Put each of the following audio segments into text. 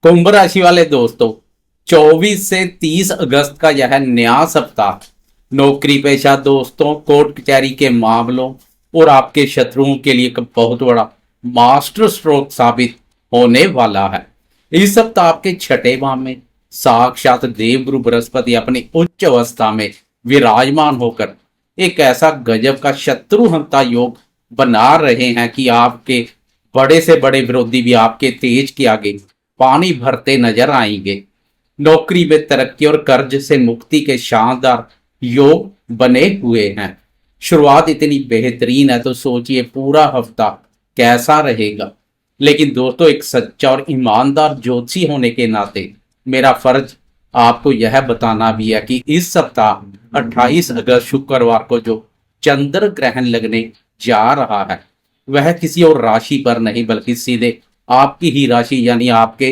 कुंभ राशि वाले दोस्तों, 24 से 30 अगस्त का यह नया सप्ताह नौकरी पेशा दोस्तों, कोर्ट कचहरी के मामलों और आपके शत्रुओं के लिए एक बहुत बड़ा मास्टर स्ट्रोक साबित होने वाला है। इस सप्ताह आपके छठे भाव में साक्षात देवगुरु बृहस्पति अपनी उच्च अवस्था में विराजमान होकर एक ऐसा गजब का शत्रुहंता योग बना रहे हैं कि आपके बड़े से बड़े विरोधी भी आपके तेज के आगे पानी भरते नजर आएंगे। नौकरी में तरक्की और कर्ज से मुक्ति के शानदार योग बने हुए हैं। शुरुआत इतनी बेहतरीन है तो सोचिए पूरा हफ्ता कैसा रहेगा। लेकिन दोस्तों, एक सच्चा और ईमानदार ज्योतिषी होने के नाते मेरा फर्ज आपको यह बताना भी है कि इस सप्ताह 28 अगस्त शुक्रवार को जो चंद्र ग्रहण लगने जा रहा है वह किसी और राशि पर नहीं बल्कि सीधे आपकी ही राशि यानी आपके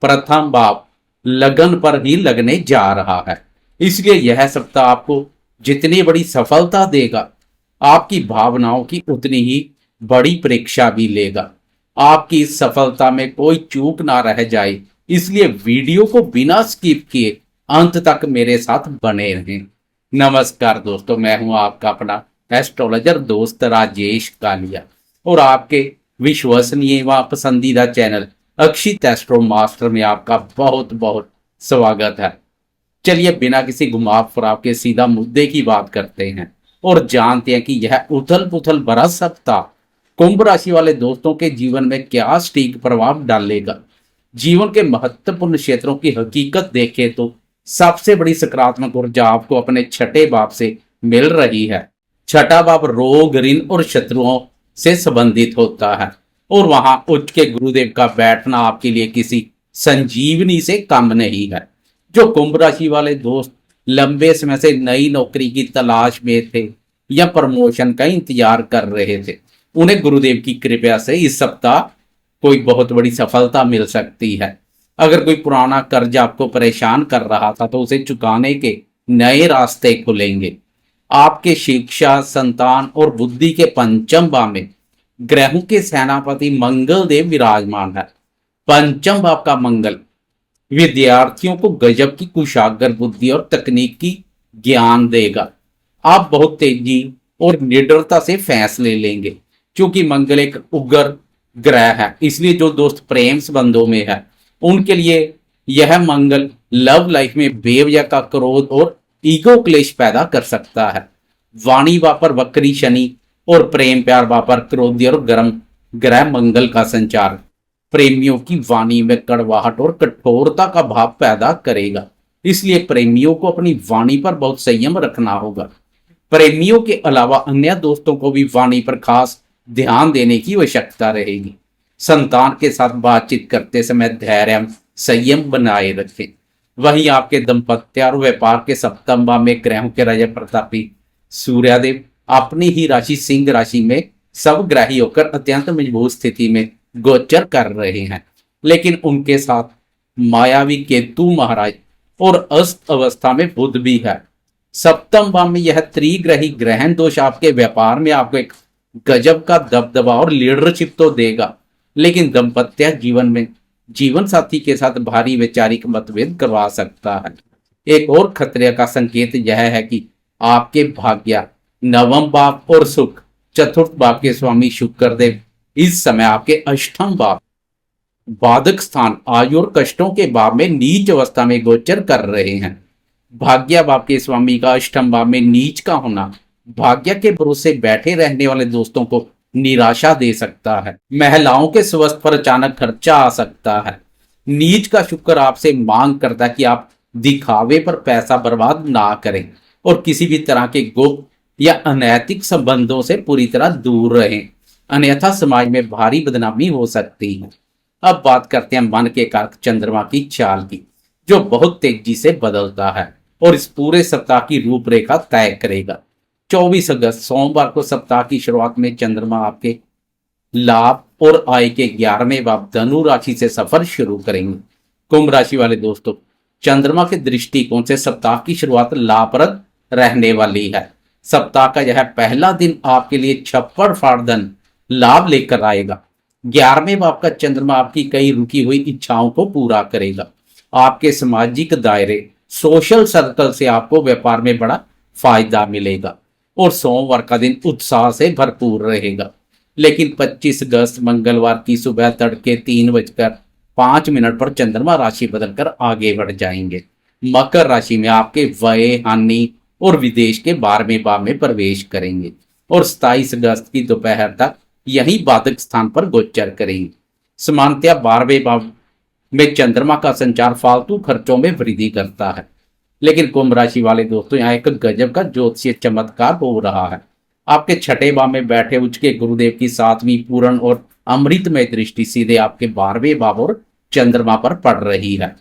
प्रथम भाव लगन पर ही लगने जा रहा है। इसलिए यह सप्ताह आपको जितनी बड़ी सफलता देगा, आपकी भावनाओं की उतनी ही बड़ी परीक्षा भी लेगा। आपकी इस सफलता में कोई चूक ना रह जाए, इसलिए वीडियो को बिना स्किप किए अंत तक मेरे साथ बने रहें। नमस्कार दोस्तों, मैं हूं आपका अपना एस्ट्रोलॉजर दोस्त राजेश कालिया और आपके विश्वसनीय व पसंदीदा चैनल अक्षित एस्ट्रो मास्टर में आपका बहुत बहुत स्वागत है। चलिए बिना किसी घुमाव फराव के सीधा मुद्दे की बात करते हैं और जानते हैं कि यह उथल पुथल भरा सप्ताह कुंभ राशि वाले दोस्तों के जीवन में क्या सटीक प्रभाव डालेगा। जीवन के महत्वपूर्ण क्षेत्रों की हकीकत देखें तो सबसे बड़ी सकारात्मक ऊर्जा आपको अपने छठे भाव से मिल रही है। छठा भाव रोग, ऋण और शत्रुओं से संबंधित होता है और वहां उच्च के गुरुदेव का बैठना आपके लिए किसी संजीवनी से कम नहीं है। जो कुंभ राशि वाले दोस्त लंबे समय से नई नौकरी की तलाश में थे या प्रमोशन का इंतजार कर रहे थे, उन्हें गुरुदेव की कृपा से इस सप्ताह कोई बहुत बड़ी सफलता मिल सकती है। अगर कोई पुराना कर्ज आपको परेशान कर रहा था तो उसे चुकाने के नए रास्ते खुलेंगे। आपके शिक्षा, संतान और बुद्धि के पंचम भाव में ग्रहों के सेनापति मंगल देव विराजमान है। पंचम भाव का मंगल विद्यार्थियों को गजब की कुशाग्र बुद्धि और तकनीकी ज्ञान देगा। आप बहुत तेजी और निडरता से फैसले लेंगे। क्योंकि मंगल एक उग्र ग्रह है, इसलिए जो दोस्त प्रेम संबंधों में है उनके लिए यह मंगल लव लाइफ में बेवजह का क्रोध और ईगो क्लेश पैदा कर सकता है। वाणी वापर वक्री शनि और प्रेम प्यार वापर क्रोधी और गर्म ग्रह मंगल का संचार प्रेमियों की वाणी में कड़वाहट और कठोरता का भाव पैदा करेगा। इसलिए प्रेमियों को अपनी वाणी पर बहुत संयम रखना होगा। प्रेमियों के अलावा अन्य दोस्तों को भी वाणी पर खास ध्यान देने की आवश्यकता रहेगी। संतान के साथ बातचीत करते समय धैर्य संयम बनाए रखें। वहीं आपके दंपत्य और व्यापार के सप्तम भाव में ग्रहों के राजा प्रतापी सूर्यदेव अपनी ही राशि सिंह राशि में सब ग्राही होकर अत्यंत मजबूत स्थिति में गोचर कर रहे हैं। लेकिन उनके साथ मायावी केतु महाराज और अस्त अवस्था में बुध भी है। सप्तम भाव में यह त्रिग्रही ग्रहण दोष आपके व्यापार में आपको एक गजब का दबदबा और लीडरशिप तो देगा, लेकिन दाम्पत्य जीवन में जीवन साथी के साथ भारी वैचारिक मतभेद करवा सकता है। एक और खतरे का संकेत यह है कि आपके भाग्य, नवम भाव और सुख चतुर्थ भाव के स्वामी शुक्रदेव इस समय आपके अष्टम भाव बाधक स्थान आयु और कष्टों के भाव में नीच अवस्था में गोचर कर रहे हैं। भाग्य भाव के स्वामी का अष्टम भाव में नीच का होना भाग्य के भरोसे बैठे रहने वाले दोस्तों को निराशा दे सकता है। महिलाओं के स्वास्थ्य पर अचानक खर्चा आ सकता है। नीच का शुक्र आपसे मांग करता है कि आप दिखावे पर पैसा बर्बाद ना करें और किसी भी तरह के गुप्त या अनैतिक संबंधों से पूरी तरह दूर रहें, अन्यथा समाज में भारी बदनामी हो सकती है। अब बात करते हैं मन के कारक चंद्रमा की चाल की, जो बहुत तेजी से बदलता है और इस पूरे सप्ताह की रूपरेखा तय करेगा। 24 अगस्त सोमवार को सप्ताह की शुरुआत में चंद्रमा आपके लाभ और आय के 11वें भाव धनु राशि से सफर शुरू करेंगे। कुंभ राशि वाले दोस्तों, चंद्रमा के दृष्टिकोण से सप्ताह की शुरुआत लाभप्रद रहने वाली है। सप्ताह का यह पहला दिन आपके लिए छप्पड़ फाड़ धन लाभ लेकर आएगा। 11वें भाव का चंद्रमा आपकी कई रुकी हुई इच्छाओं को पूरा करेगा। आपके सामाजिक दायरे, सोशल सर्कल से आपको व्यापार में बड़ा फायदा मिलेगा और सोमवार का दिन उत्साह से भरपूर रहेगा। लेकिन 25 अगस्त मंगलवार की सुबह तड़के 3:05 पर चंद्रमा राशि बदलकर आगे बढ़ जाएंगे। मकर राशि में आपके व्यय, हानि और विदेश के 12वें भाव में प्रवेश करेंगे और 27 अगस्त की दोपहर तक यही बाधक स्थान पर गोचर करेंगे। सामान्यतः 12वें भाव में चंद्रमा का संचार फालतू खर्चों में वृद्धि करता है, लेकिन कुंभ राशि वाले दोस्तों यहाँ एक गजब का ज्योतिषीय चमत्कार हो रहा है। आपके छठे भाव में बैठे उच्च के गुरुदेव की 7वीं पूर्ण और अमृतमय दृष्टि सीधे आपके 12वें भाव और चंद्रमा पर पड़ रही है।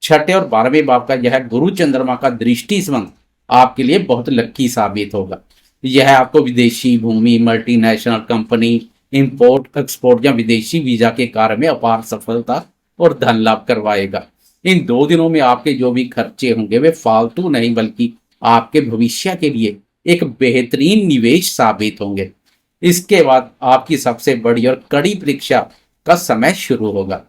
छठे और 12वें भाव का यह गुरु चंद्रमा का दृष्टि संबंध आपके लिए बहुत लक्की साबित होगा। यह आपको विदेशी भूमि, मल्टीनेशनल कंपनी, इंपोर्ट एक्सपोर्ट या विदेशी वीजा के कार्य में अपार सफलता और धन लाभ करवाएगा। इन 2 दिनों में आपके जो भी खर्चे होंगे वे फालतू नहीं बल्कि आपके भविष्य के लिए एक बेहतरीन निवेश साबित होंगे। इसके बाद आपकी सबसे बड़ी और कड़ी परीक्षा का समय शुरू होगा।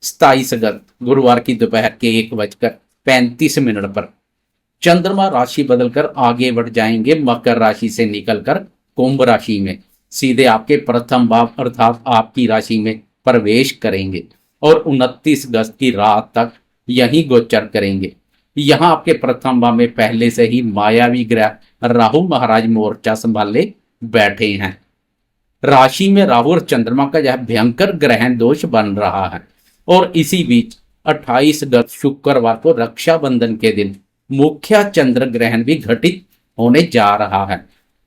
27 अगस्त गुरुवार की दोपहर के 1:35 पर चंद्रमा राशि बदलकर आगे बढ़ जाएंगे। मकर राशि से निकलकर कुंभ राशि में सीधे आपके प्रथम भाव अर्थात आपकी राशि में प्रवेश करेंगे और 29 अगस्त की रात तक यहीं गोचर करेंगे। यहां आपके प्रथम भाव में पहले से ही मायावी ग्रह राहु महाराज मोर्चा संभाले बैठे हैं। राशि में राहु और चंद्रमा का यह भयंकर ग्रहण दोष बन रहा है और इसी बीच 28 अगस्त शुक्रवार को रक्षाबंधन के दिन मुख्य चंद्र ग्रहण भी घटित होने जा रहा है।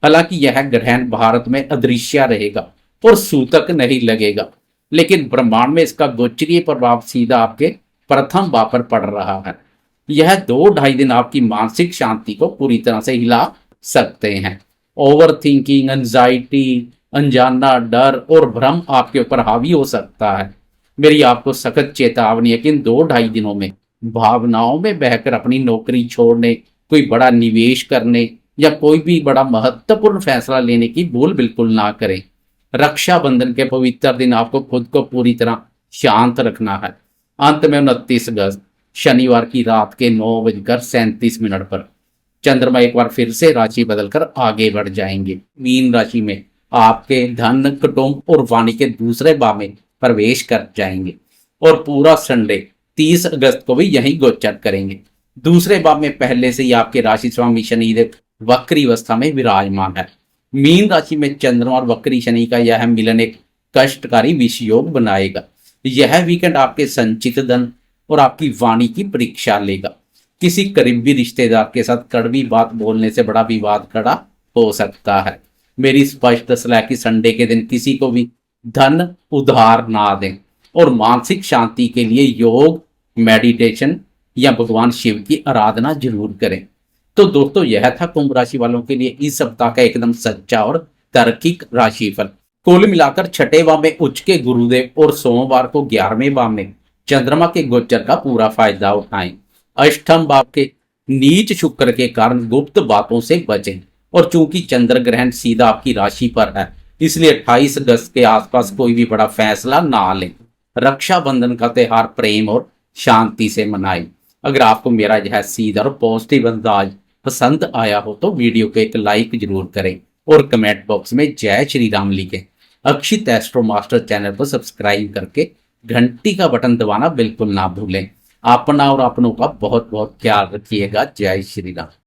हालांकि यह ग्रहण भारत में अदृश्य रहेगा और सूतक नहीं लगेगा, लेकिन ब्रह्मांड में इसका गोचरीय प्रभाव सीधा आपके प्रथम भाव पर पड़ रहा है। यह 2-2.5 दिन आपकी मानसिक शांति को पूरी तरह से हिला सकते हैं। ओवर थिंकिंग, एंजाइटी, अनजाना डर और भ्रम आपके ऊपर हावी हो सकता है। मेरी आपको सख्त चेतावनी है कि इन 2-2.5 दिनों में भावनाओं में बहकर अपनी नौकरी छोड़ने, कोई बड़ा निवेश करने या कोई भी बड़ा महत्वपूर्ण फैसला लेने की भूल बिल्कुल ना करें। रक्षाबंधन के पवित्र दिन आपको खुद को पूरी तरह शांत रखना है। अंत में 29 अगस्त शनिवार की रात के 9:37 पर चंद्रमा एक बार फिर से राशि बदलकर आगे बढ़ जाएंगे। मीन राशि में आपके धन, कुटुंब और वाणी के दूसरे भाव में प्रवेश कर जाएंगे और पूरा संडे 30 अगस्त को भी यही गोचर करेंगे। दूसरे भाव में पहले से ही आपके राशि स्वामी शनिदेव वक्री अवस्था में विराजमान है। मीन राशि में चंद्रमा और वक्री शनि का यह मिलन एक कष्टकारी विषयोग बनाएगा। यह वीकेंड आपके संचित धन और आपकी वाणी की परीक्षा लेगा। किसी करीबी रिश्तेदार के साथ कड़वी बात बोलने से बड़ा विवाद खड़ा हो सकता है। मेरी स्पष्ट सलाह कि संडे के दिन किसी को भी धन उधार ना दें और मानसिक शांति के लिए योग, मेडिटेशन या भगवान शिव की आराधना जरूर करें। तो दोस्तों यह था कुंभ राशि वालों के लिए इस सप्ताह का एकदम सच्चा और तार्किक राशिफल। कुल मिलाकर छठे भाव में उच्च के गुरुदेव और सोमवार को 11वें भाव में चंद्रमा के गोचर का पूरा फायदा उठाएं। अष्टम भाव के नीच शुक्र के कारण गुप्त बातों से बचें और चूंकि चंद्र ग्रहण सीधा आपकी राशि पर है इसलिए 28 अगस्त के आसपास कोई भी बड़ा फैसला ना लें। रक्षाबंधन का त्यौहार प्रेम और शांति से मनाएं। अगर आपको मेरा यह सीधा और पॉजिटिव अंदाज पसंद आया हो तो वीडियो को एक लाइक जरूर करें और कमेंट बॉक्स में जय श्री राम लिखें। अक्षित एस्ट्रो मास्टर चैनल को सब्सक्राइब करके घंटी का बटन दबाना बिल्कुल ना भूलें। अपना और अपनों का बहुत बहुत ख्याल रखिएगा। जय श्री राम।